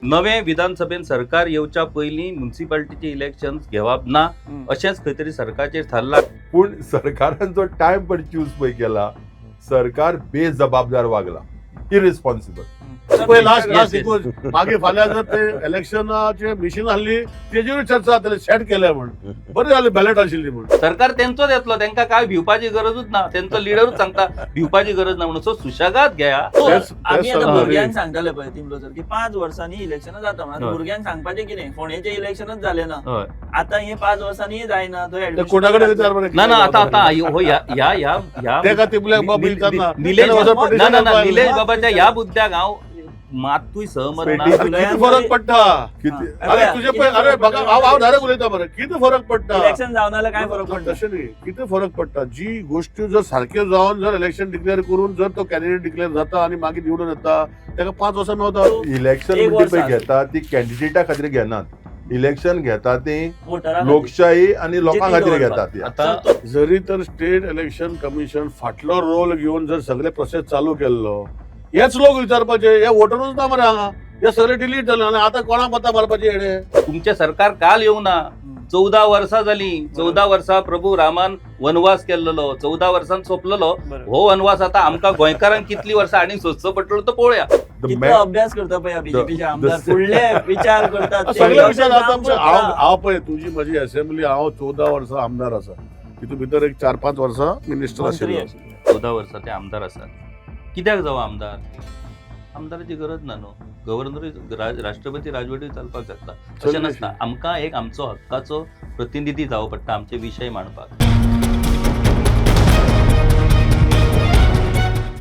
नवे विधानसभेन सरकार येवच्या पयलीं म्युनिसिपालिटीचे इलेक्शन घेवप ना अशेंच खंय तरी सरकारचेर थारला। पण सरकारान जो टाइम पण चूज पळय केला, सरकार बेजबाबदार वागला, इरिस्पॉन्सिबल। मागे फाल्यां जर ते इलेक्शनाचे मिशीन आहली तेजेर चर्चा जातली, सेट केल्या म्हणून बरें जालें, बॅलेट आशिल्ली म्हणून। सरकार तेंचोच येतलो, तांकां काय भिवपाची गरजूच ना, तेंचो लिडरूच सांगता भिवपाची गरज ना म्हणून। सो सुशेगाद घेया। आम्ही आता भुरग्यांक सांगताले पळय तिमलो सर की 5 वर्सांनी इलेक्शन जाता म्हणून भुरग्यांक सांगपाचें कितें, फोंडेचे इलेक्शनच जालें ना, आता हे 5 वर्सांनी जायना, थंय कोणाकडे विचार बरें ना ना आता हो या तेका तिबल्याक बाब विचारना, निलेश बाबाच्या ह्या मुद्द्याक हांव मातूय सहमत ना। किती फरक पडटा, अरे तुझे पळय, अरे बघा हांव डायरेक्ट उलयता बरें, किती फरक पडटा इलेक्शन जावन जाल्यार काय फरक पडटा तशें न्ही, किती फरक पडटा। जी गोष्टी जर सारक्यो जावन जर इलेक्शन डिक्लेअर करून जर तो कॅन्डिडेट डिक्लेअर जाता आणि मागीर निवडून येता, ताका 5 वर्सां मेवता। इलेक्शन एक म्हणजे वर्स पळय घेता ती कॅन्डिडेटा खातीर घेनात, इलेक्शन घेता ती वोटरां लोकशाही आणि लोकां खातीर जितली घेता ती। आता जरी तर स्टेट इलेक्शन कमिशन फाटलो रोल घेऊन जर सगळे प्रोसेस चालू केल्लो, हेच लोक विचारपाचे, हे वोटरूच ना मरे हांगा, हे सगळे डिलीट जाले आणि आता कोणाक मतां मारपाचे हेडे। तुमचे सरकार काल येवं ना, 14 वर्सां जाली। 14 वर्सां प्रभू रामान वनवास केल्लो, 14 वर्सान सोंपलेलो हो वनवास। आता आमकां गोंयकारांक कितली वर्सां आनी सोंसचो पडटलो तो पळोवया। कितलो अभ्यास करता पळय बीजेपीचे आमदार, फुडले विचार करतात, सगळे विचार जाता। हांव पळय तुझी म्हजी असेंब्ली, हांव 14 वर्सां आमदार आसा, तितून भितर एक 4-5 वर्सां मिनिस्टर आशिल्लो। 14 वर्सां ते आमदार आसात, कित्याक जावं आमदार? आमदाराची गरज ना न्हू, गव्हर्नर राष्ट्रपती राजवटी चालपाक शकता, तशें नासता। आमकां एक आमचो हक्काचो प्रतिनिधी जावं पडटा आमचे विशय मांडपाक।